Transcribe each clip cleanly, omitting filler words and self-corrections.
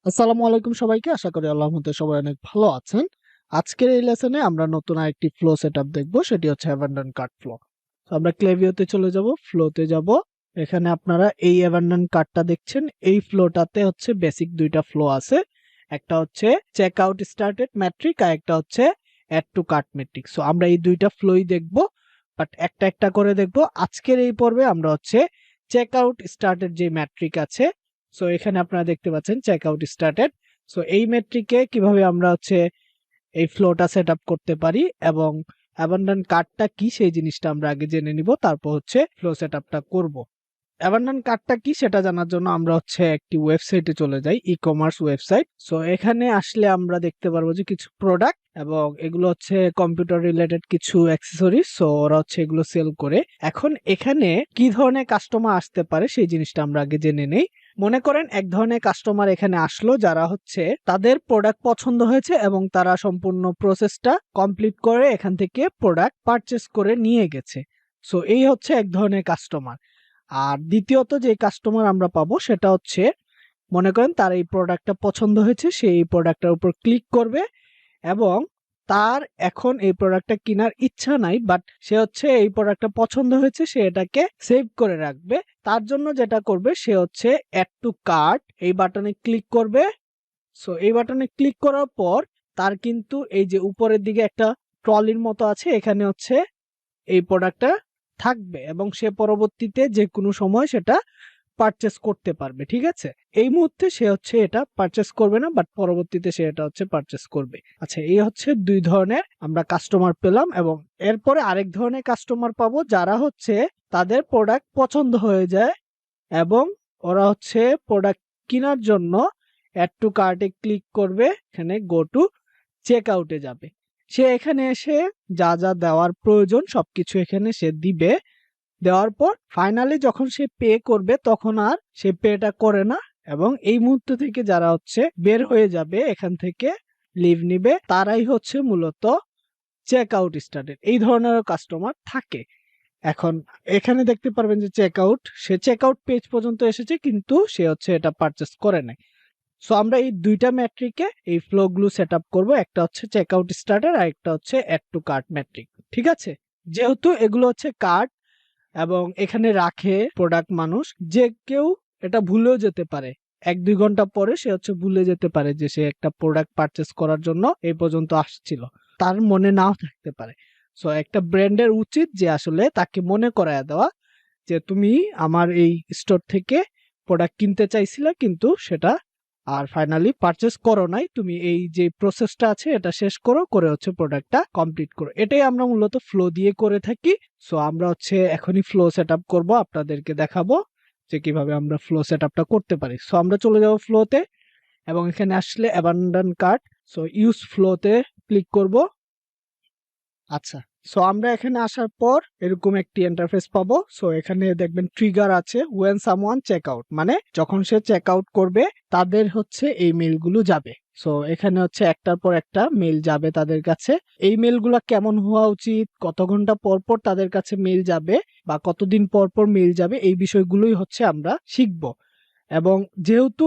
আসসালামু আলাইকুম সবাইকে। আশা করি আল্লাহর মধ্যে সবাই অনেক ভালো আছেন। আজকের এই লেসনে আমরা নতুন আরেকটি ফ্লো সেটআপ দেখব, সেটি হচ্ছে অ্যাবান্ডন কার্ট ফ্লো। তো আমরা ক্লেভিওতে চলে যাব, ফ্লোতে যাব। এখানে আপনারা এই অ্যাবান্ডন কার্টটা দেখছেন। এই ফ্লোটাতে হচ্ছে বেসিক দুইটা ফ্লো আছে। একটা হচ্ছে চেক আউট স্টার্টেড ম্যাট্রিক, আর একটা হচ্ছে add to cart metric. So আমরা এই দুইটা ফ্লোই দেখব, বাট একটা একটা করে দেখব। আজকের এই পর্বে আমরা হচ্ছে চেক আউট স্টার্টেড যে ম্যাট্রিক আছে, সো এখানে আপনারা দেখতে পাচ্ছেন চেক আউট স্টার্টেড। সো এই মেট্রিকে কিভাবে আমরা হচ্ছে এই ফ্লোটা সেট আপ করতে পারি এবং অ্যাবান্ডন কার্ডটা কি সেই জিনিসটা আমরা আগে জেনে নিব, তারপর হচ্ছে ফ্লো সেট আপটা করবো। অ্যাবান্ডন কার্ডটা কি সেটা জানার জন্য আমরা হচ্ছে একটি ওয়েবসাইটে চলে যাই, ই কমার্স ওয়েবসাইট। সো এখানে আসলে আমরা দেখতে পারবো যে কিছু প্রোডাক্ট এবং এগুলো হচ্ছে কম্পিউটার রিলেটেড কিছু অ্যাক্সেসরিজ। সো ওরা হচ্ছে এগুলো সেল করে। এখন এখানে কি ধরনের কাস্টমার আসতে পারে সেই জিনিসটা আমরা আগে জেনে নেই। মনে করেন এক ধরনের কাস্টমার এখানে আসলো যারা হচ্ছে তাদের প্রোডাক্ট পছন্দ হয়েছে এবং তারা সম্পূর্ণ প্রসেসটা কমপ্লিট করে এখান থেকে প্রোডাক্ট পারচেস করে নিয়ে গেছে। সো এই হচ্ছে এক ধরনের কাস্টমার। আর দ্বিতীয়ত যে কাস্টমার আমরা পাবো সেটা হচ্ছে, মনে করেন তার এই প্রোডাক্টটা পছন্দ হয়েছে, সে এই প্রোডাক্টটার উপর ক্লিক করবে এবং তার এখন এই প্রোডাক্টটা কেনার ইচ্ছা নাই, বাট সে হচ্ছে এই প্রোডাক্টটা পছন্দ হয়েছে, সে এটাকে সেভ করে রাখবে। তার জন্য যেটা করবে সে হচ্ছে অ্যাড টু কার্ট এই বাটনে ক্লিক করবে। সো এই বাটনে ক্লিক করার পর তার কিন্তু এই যে উপরের দিকে একটা ট্রলির মতো আছে, এখানে হচ্ছে এই প্রোডাক্টটা থাকবে এবং সে পরবর্তীতে যে কোনো সময় সেটা পারচেস করতে পারবে। ঠিক আছে, এই মুহূর্তে সে হচ্ছে এটা পারচেস করবে না, বাট পরবর্তীতে সে এটা হচ্ছে পারচেস করবে। আচ্ছা, এই হচ্ছে দুই ধরনের আমরা কাস্টমার পেলাম এবং এরপরে আরেক ধরনের কাস্টমার পাবো যারা হচ্ছে তাদের প্রোডাক্ট পছন্দ হয়ে যায় এবং ওরা হচ্ছে প্রোডাক্ট কেনার জন্য অ্যাড টু কার্টে ক্লিক করবে, এখানে গো টু চেক আউটে যাবে। সে এখানে এসে যা যা দেওয়ার প্রয়োজন সবকিছু এখানে সে দিবে। দেওয়ার পর ফাইনালি যখন সে পে করবে তখন আর সে পেটা করে না এবং এই মুহূর্ত থেকে যারা হচ্ছে বের হয়ে যাবে এখান থেকে, লিভ নিবে, তারাই হচ্ছে মূলত চেক আউট স্টার্টেড। এই ধরনের কাস্টমার থাকে। এখন এখানে দেখতে পারবেন যে চেক আউট, সে চেক আউট পেজ পর্যন্ত এসেছে কিন্তু সে হচ্ছে এটা পারচেস করে নাই। সো আমরা এই দুইটা ম্যাট্রিকে এই ফ্লো গুলো সেট আপ করবো, একটা হচ্ছে চেক আউট স্টার্টার আর একটা হচ্ছে অ্যাড টু কার্ট ম্যাট্রিক। ঠিক আছে, যেহেতু এগুলো হচ্ছে কার্ট এবং এখানে রাখে প্রোডাক্ট মানুষ, যে কেউ এটা ভুলেও যেতে পারে। 1-2 ঘন্টা পরে সে হচ্ছে ভুলে যেতে পারে যে সে একটা প্রোডাক্ট পারচেস করার জন্য এই পর্যন্ত আসছিল, তার মনে নাও থাকতে পারে। সো একটা ব্র্যান্ডের উচিত যে আসলে তাকে মনে করায় দেওয়া যে তুমি আমার এই স্টোর থেকে প্রোডাক্ট কিনতে চাইছিলে কিন্তু সেটা আর ফাইনালি পারচেস করো নাই, তুমি এই যে প্রসেসটা আছে এটা শেষ করো, করে হচ্ছে প্রোডাক্টটা কমপ্লিট করো। এটাই আমরা মূলত ফ্লো দিয়ে করে থাকি। সো আমরা হচ্ছে এখনই ফ্লো সেট আপ করবো, আপনাদেরকে দেখাবো যে কিভাবে আমরা ফ্লো সেট আপটা করতে পারি। সো আমরা চলে যাবো ফ্লোতে এবং এখানে আসলে অ্যাবান্ডন কার্ট, সো ইউজ ফ্লোতে ক্লিক করব। আচ্ছা, সো আমরা এখানে আসার পর এরকম একটি ইন্টারফেস পাবো। সো এখানে দেখবেন ট্রিগার আছে, ওয়েন সামওয়ান চেক আউট, মানে যখন সে চেক আউট করবে তাদের হচ্ছে এই মেলগুলো যাবে। সো এখানে হচ্ছে একটার পর একটা মেল যাবে তাদের কাছে। এই মেলগুলো কেমন হওয়া উচিত, কত ঘন্টা পর পর তাদের কাছে মেল যাবে বা কতদিন পর পর মেল যাবে, এই বিষয়গুলোই হচ্ছে আমরা শিখব। এবং যেহেতু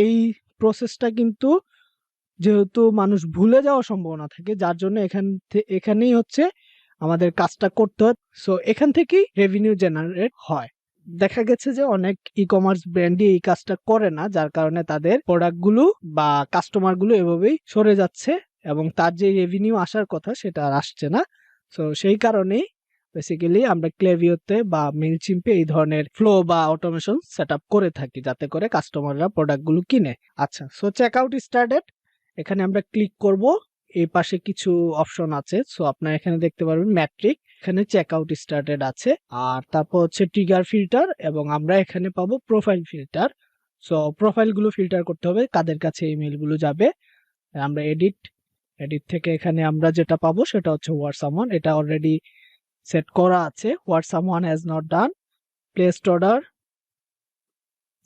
এই প্রসেসটা কিন্তু যেহেতু মানুষ ভুলে যাওয়ার সম্ভাবনা থাকে, যার জন্য এখানেই হচ্ছে আমাদের কাজটা করতে হয়। সো এখান থেকেই রেভিনিউ জেনারেট হয়। দেখা গেছে যে অনেক ই কমার্স ব্র্যান্ডই এই কাজটা করে না, যার কারণে তাদের প্রোডাক্টগুলো বা কাস্টমারগুলো এভাবেই সরে যাচ্ছে এবং তার যে রেভিনিউ আসার কথা সেটা আর আসছে না। সো সেই কারণেই বেসিক্যালি আমরা ক্লেভিওতে বা মেইলচিম্পে এই ধরনের ফ্লো বা অটোমেশন সেট আপ করে থাকি যাতে করে কাস্টমাররা প্রোডাক্টগুলো কিনে। আচ্ছা, সো চেক আউট স্টার্টেড, এখানে আমরা ক্লিক করব। এই পাশে কিছু অপশন আছে, সো আপনারা এখানে দেখতে পারবেন ম্যাট্রিক, এখানে চেক আউট স্টার্টেড আছে, আর তারপর হচ্ছে ট্রিগার ফিল্টার এবং আমরা এখানে পাবো প্রোফাইল ফিল্টার। সো প্রোফাইল গুলো ফিল্টার করতে হবে কাদের কাছে ইমেল গুলো যাবে। আমরা এডিট থেকে এখানে আমরা যেটা পাবো সেটা হচ্ছে হোয়াট সামওয়ান, এটা অলরেডি সেট করা আছে। What someone has not done placed order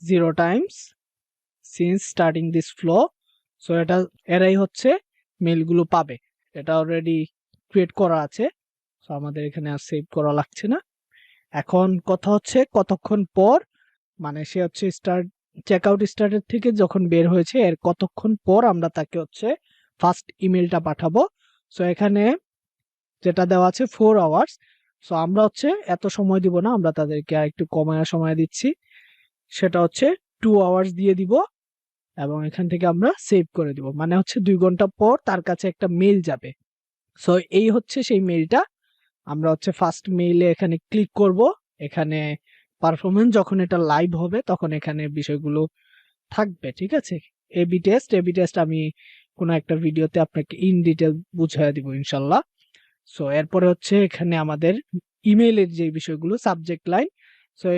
0 Times since starting this flow. So এরাই হচ্ছে মেলগুলো পাবে, এটা অলরেডি ক্রিয়েট করা আছে। সো আমাদের এখানে আর সেভ করা লাগছে না। এখন কথা হচ্ছে কতক্ষণ পর, মানে সে হচ্ছে চেক আউট স্টার্টের থেকে যখন বের হয়েছে এর কতক্ষণ পর আমরা তাকে হচ্ছে ফার্স্ট ইমেলটা পাঠাবো। সো এখানে যেটা দেওয়া আছে 4 আওয়ার্স। সো আমরা হচ্ছে এত সময় দিব না, আমরা তাদেরকে আরেকটু কমায় সময় দিচ্ছি, সেটা হচ্ছে 2 আওয়ার্স দিয়ে দিব এবং এখান থেকে আমরা সেভ করে দিব। মানে হচ্ছে 2 ঘন্টা পর তার কাছে একটা মেইল যাবে। সো এই হচ্ছে সেই মেইলটা। আমরা হচ্ছে ফার্স্ট মেইলে এখানে ক্লিক করব। এখানে পারফরম্যান্স যখন এটা লাইভ হবে তখন এখানে বিষয়গুলো থাকবে, ঠিক আছে? এবি টেস্ট আমি কোনো একটা ভিডিওতে আপনাকে ইন ডিটেল বুঝাইয়া দিব ইনশাল্লাহ। সো এরপরে হচ্ছে এখানে আমাদের ইমেইলের যে বিষয়গুলো, সাবজেক্ট লাইন। সো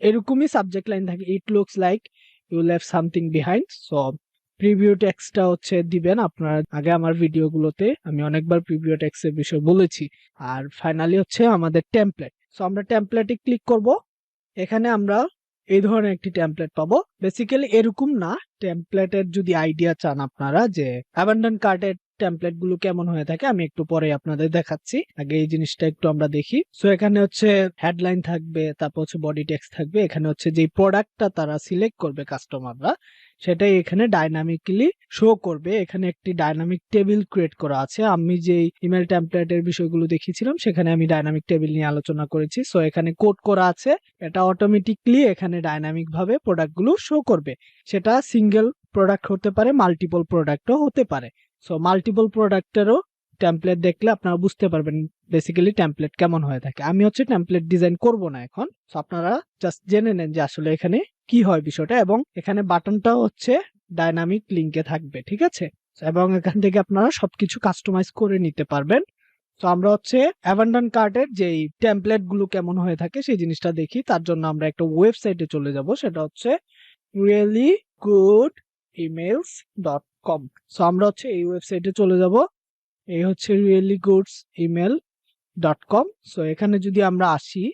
এরকমই সাবজেক্ট লাইন থাকে, it looks like you leave something behind. So preview টেক্সটটা হচ্ছে দিবেন আপনার। আগে আমার ভিডিওগুলোতে আমি অনেকবার প্রিভিউ টেক্সটের বিষয় বলেছি। আর ফাইনালি হচ্ছে আমাদের টেমপ্লেট। সো আমরা টেমপ্লেটে ক্লিক করব। এখানে আমরা এই ধরনের একটি টেমপ্লেট পাবো। বেসিক্যালি এরকম না, টেমপ্লেটের যদি আইডিয়া চান আপনারা যে অ্যাবান্ডন কার্টের টেমপ্লেট গুলো কেমন হয়ে থাকে আমি একটু পরে আপনাদের দেখাচ্ছি। আগে এই জিনিসটা একটু আমরা দেখি। সো এখানে হচ্ছে হেডলাইন থাকবে, তারপর হচ্ছে বডি টেক্সট থাকবে। এখানে হচ্ছে যে প্রোডাক্টটা তারা সিলেক্ট করবে কাস্টমাররা, সেটাই এখানে ডাইনামিকলি শো করবে। এখানে একটি ডাইনামিক টেবিল ক্রিয়েট করা আছে। আমি যে ইমেল টেমপ্লেটের বিষয়গুলো দেখিয়েছিলাম সেখানে আমি ডাইনামিক টেবিল নিয়ে আলোচনা করেছি। সো এখানে কোড করা আছে, এটা অটোমেটিকলি এখানে ডাইনামিক ভাবে প্রোডাক্টগুলো শো করবে। সেটা সিঙ্গেল প্রোডাক্ট হতে পারে, মাল্টিপল প্রোডাক্টও হতে পারে। সো মাল্টিপল প্রোডাক্টেরও টেমপ্লেট দেখলে আপনারা বুঝতে পারবেন বেসিক্যালি টেমপ্লেট কেমন হয়ে থাকে। আমি হচ্ছে টেমপ্লেট ডিজাইন করব না এখন। সো আপনারা জাস্ট জেনে নেন যে আসলে এখানে কি হয় বিষয়টা, এবং এখানে বাটনটাও হচ্ছে ডাইনামিক লিংকে থাকবে, ঠিক আছে? এবং এখান থেকে আপনারা সবকিছু কাস্টমাইজ করে নিতে পারবেন। তো আমরা হচ্ছে অ্যাবান্ডন কার্টের যেই টেমপ্লেট গুলো কেমন হয়ে থাকে সেই জিনিসটা দেখি। তার জন্য আমরা একটা ওয়েবসাইটে চলে যাব, সেটা হচ্ছে reallygoodemails.com। সো আমরা হচ্ছে এই ওয়েবসাইটে চলে যাব। এই হচ্ছে reallygoodemail.com। সো এখানে যদি আমরা আসি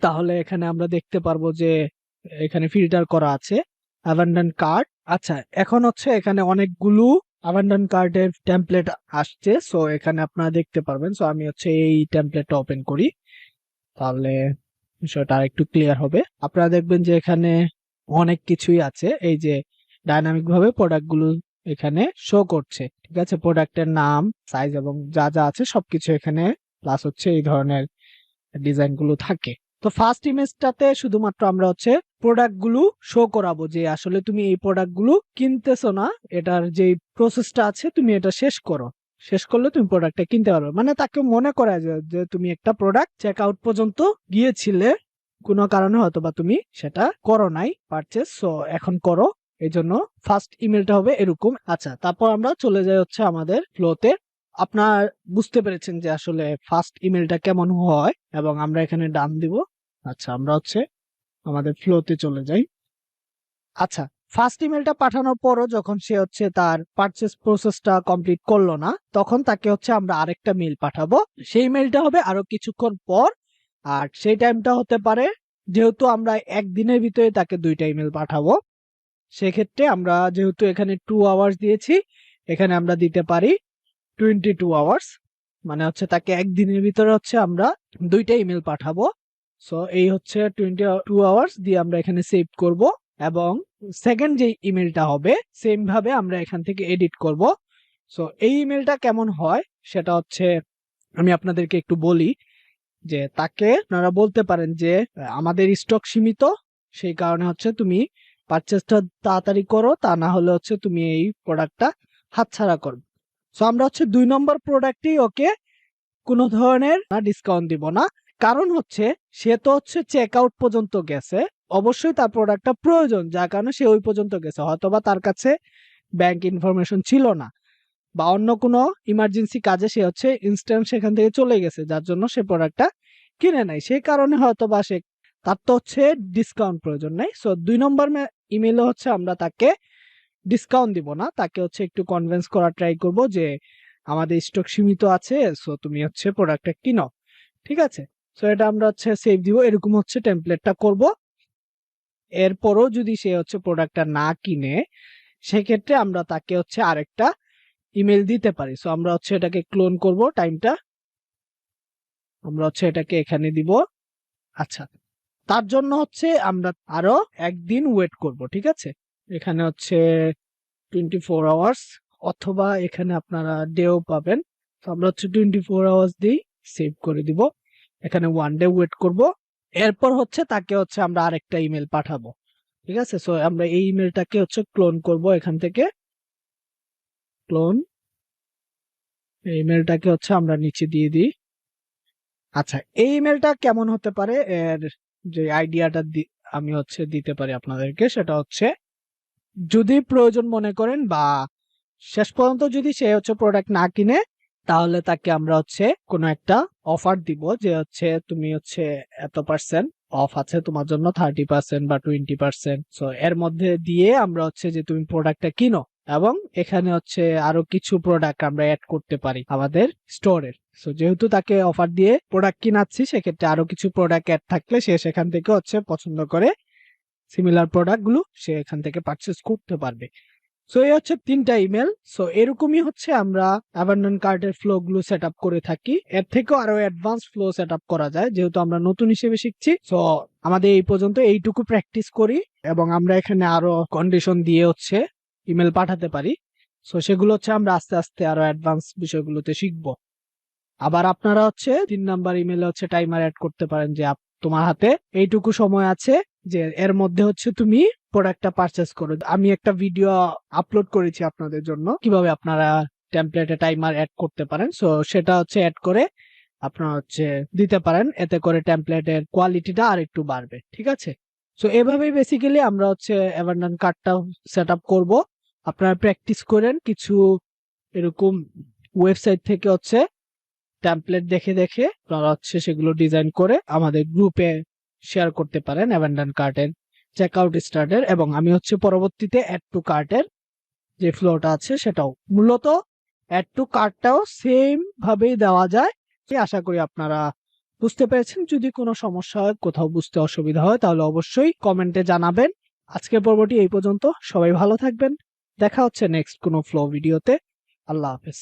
তাহলে এখানে আমরা দেখতে পারবো যে এখানে ফিল্টার করা আছে অ্যাবান্ডন কার্ট। আচ্ছা, এখন হচ্ছে এখানে অনেকগুলো অ্যাবান্ডন কার্টের টেমপ্লেট আসছে। সো এখানে আপনারা দেখতে পারবেন। সো আমি হচ্ছে এই টেমপ্লেটটা ওপেন করি, তাহলে বিষয়টা আরেকটু ক্লিয়ার হবে। আপনারা দেখবেন যে এখানে অনেক কিছুই আছে। এই যে ডাইনামিক ভাবে প্রোডাক্ট গুলো এখানে শো করছে, ঠিক আছে? প্রোডাক্টের নাম, সাইজ এবং যা যা আছে সবকিছু এখানে, প্লাস হচ্ছে এই ধরনের ডিজাইন গুলো থাকে। তো ফার্স্ট ইমেজটাতে শুধুমাত্র আমরা হচ্ছে প্রোডাক্ট গুলো শো করাবো যে আসলে তুমি এই প্রোডাক্ট গুলো কিনতেছো না, এটার যে প্রসেসটা আছে তুমি এটা শেষ করো। শেষ করলে তুমি প্রোডাক্টটা কিনতে পারবে, মানে তাকে মনে করা যায় যে তুমি একটা প্রোডাক্ট চেক আউট পর্যন্ত গিয়েছিলে, কোনো কারণে হয়তো বা তুমি সেটা করো নাই পারচেস, সো এখন করো। এই জন্য ফার্স্ট ইমেলটা হবে এরকম। আচ্ছা, তারপর আমরা চলে যাই হচ্ছে আমাদের ফ্লোতে। আপনার বুঝতে পেরেছেন যে আসলে ফার্স্ট ইমেলটা কেমন হয়, এবং আমরা এখানে ডান দিব। আচ্ছা, আমরা হচ্ছে আমাদের ফ্লোতে চলে যাই। আচ্ছা, ফার্স্ট ইমেলটা পাঠানোর পরও যখন সে হচ্ছে তার পারচেস প্রসেসটা কমপ্লিট করলো না, তখন তাকে হচ্ছে আমরা আরেকটা মেইল পাঠাবো। সেই মেইলটা হবে আরো কিছুক্ষণ পর, আর সেই টাইমটা হতে পারে, যেহেতু আমরা একদিনের ভিতরে তাকে 2টা ইমেল পাঠাবো, সেক্ষেত্রে আমরা যেহেতু এখানে 2 আওয়ার্স দিয়েছি, এখানে আমরা দিতে পারি 22 আওয়ার্স। মানে হচ্ছে তাকে একদিনের ভিতরে হচ্ছে আমরা 2টা ইমেল পাঠাবো। সো এই হচ্ছে 22 আওয়ার্স দিয়ে আমরা এখানে সেভ করব, এবং সেকেন্ড যে ইমেলটা হবে সেম ভাবে আমরা এখান থেকে এডিট করব। সো এই ইমেলটা কেমন হয় সেটা হচ্ছে আমি আপনাদেরকে একটু বলি, যে তাকে আপনারা বলতে পারেন যে আমাদের স্টক সীমিত, সেই কারণে হচ্ছে তুমি পারচেসটা তাড়াতাড়ি করো, তা না হলে হচ্ছে তুমি এই প্রোডাক্টটা হাতছাড়া করবে। সো আমরা হচ্ছে 2 নম্বর প্রোডাক্টই ওকে কোনো ধরনের ডিসকাউন্ট দিব না, কারণ হচ্ছে সে তো হচ্ছে চেক আউট পর্যন্ত গেছে, অবশ্যই তার প্রোডাক্টটা প্রয়োজন, যার কারণে সে ওই পর্যন্ত গেছে। হয়তোবা তার কাছে ব্যাংক ইনফরমেশন ছিল না, বা অন্য কোনো ইমার্জেন্সি কাজে সে হচ্ছে ইনস্ট্যান্ট সেখান থেকে চলে গেছে, যার জন্য সে প্রোডাক্টটা কিনে নাই, সেই কারণে হয়তোবা সে, তার তো হচ্ছে ডিসকাউন্ট প্রয়োজন নাই। সো 2 নম্বর ইমেলে হচ্ছে আমরা তাকে ডিসকাউন্ট দিব না, তাকে হচ্ছে একটু কনভিন্স করার ট্রাই করব যে আমাদের স্টক সীমিত আছে, সো তুমি হচ্ছে প্রোডাক্টটা কিনো, ঠিক আছে? সো এটা আমরা হচ্ছে সেভ দিব, এরকম হচ্ছে টেমপ্লেটটা করব। এরপরও যদি সে হচ্ছে প্রোডাক্টটা না কিনে, সেক্ষেত্রে আমরা তাকে হচ্ছে আরেকটা ইমেল দিতে পারি। সো আমরা হচ্ছে এটাকে ক্লোন করব, টাইমটা আমরা হচ্ছে এটাকে এখানে দিব। আচ্ছা, তার জন্য হচ্ছে আমরা আরো একদিন ওয়েট করব, ঠিক আছে? এখানে হচ্ছে 24 আওয়ার্স, অথবা এখানে আপনারা ডেও পাবেন। তো আমরা হচ্ছে 24 আওয়ার্স দিই, সেভ করে দিব। এখানে 1 ডে ওয়েট করব। এরপর হচ্ছে তাকে হচ্ছে আমরা আরেকটা ইমেল পাঠাবো, ঠিক আছে? সো আমরা এই ইমেলটাকে হচ্ছে ক্লোন করব এখান থেকে, ক্লোন। এই ইমেলটাকে হচ্ছে আমরা নিচে দিয়ে দিই। আচ্ছা, এই ইমেলটা কেমন হতে পারে, এর যে আইডিয়াটা আমি হচ্ছে দিতে পারি আপনাদেরকে, সেটা হচ্ছে যদি প্রয়োজন মনে করেন বা শেষ পর্যন্ত যদি সে হচ্ছে প্রোডাক্ট না কিনে, তাহলে তাকে আমরা হচ্ছে কোনো একটা অফার দিব, যে হচ্ছে তুমি হচ্ছে এত পার্সেন্ট অফ আছে তোমার জন্য, 30% বা 20%। সো এর মধ্যে দিয়ে আমরা হচ্ছে যে তুমি প্রোডাক্টটা কিনো, এবং এখানে হচ্ছে আরো কিছু প্রোডাক্ট আমরা অ্যাড করতে পারি আমাদের স্টোরের। সো যেহেতু তাকে অফার দিয়ে প্রোডাক্ট কিনাচ্ছি, সেক্ষেত্রে আরো কিছু প্রোডাক্ট অ্যাড থাকলে সে সেখান থেকে হচ্ছে পছন্দ করে সিমিলার প্রোডাক্ট গুলো সে এখান থেকে পারচেস করতে পারবে। সো এই হচ্ছে 3টা ইমেল। সো এরকমই হচ্ছে আমরা অ্যাবান্ডন কার্টের ফ্লো গুলো সেট আপ করে থাকি। এর থেকেও আরো অ্যাডভান্স ফ্লো সেট আপ করা যায়, যেহেতু আমরা নতুন হিসেবে শিখছি। সো আমাদের এই পর্যন্ত এইটুকু প্র্যাকটিস করি, এবং আমরা এখানে আরো কন্ডিশন দিয়ে হচ্ছে ইমেল পাঠাতে পারি। সো সেগুলো হচ্ছে আমরা আস্তে আস্তে আরো অ্যাডভান্স বিষয়গুলোতে শিখবো। আবার আপনারা হচ্ছে 3 নাম্বার ইমেলে হচ্ছে টাইমার অ্যাড করতে পারেন, যে তোমার হাতে এইটুকু সময় আছে, যে এর মধ্যে হচ্ছে তুমি প্রোডাক্টটা পারচেস করো। আমি একটা ভিডিও আপলোড করেছি আপনাদের জন্য কিভাবে আপনারা টেমপ্লেটে টাইমার অ্যাড করতে পারেন। সো সেটা হচ্ছে অ্যাড করে আপনারা হচ্ছে দিতে পারেন, এতে করে টেমপ্লেটের কোয়ালিটিটা আর একটু বাড়বে, ঠিক আছে? সো এভাবেই বেসিক্যালি আমরা হচ্ছে অ্যাবান্ডন কার্ডটা সেট আপ করবো। আপনারা প্র্যাকটিস করেন কিছু এরকম ওয়েবসাইট থেকে হচ্ছে টেমপ্লেট দেখে দেখে আপনারা হচ্ছে সেগুলো ডিজাইন করে আমাদের গ্রুপে শেয়ার করতে পারেন অ্যাবান্ডন কার্টের চেকআউট স্টার্টের। এবং আমি হচ্ছে পরবর্তীতে অ্যাড টু কার্টের যে ফ্লোটা আছে সেটাও, মূলত অ্যাড টু কার্টটাও সেম ভাবেই দেওয়া যায়। আশা করি আপনারা বুঝতে পেরেছেন। যদি কোনো সমস্যা হয়, কোথাও বুঝতে অসুবিধা হয়, তাহলে অবশ্যই কমেন্টে জানাবেন। আজকের পর্বটি এই পর্যন্ত। সবাই ভালো থাকবেন। দেখা হচ্ছে নেক্সট কোনো ফ্লো ভিডিওতে। আল্লাহ হাফেজ।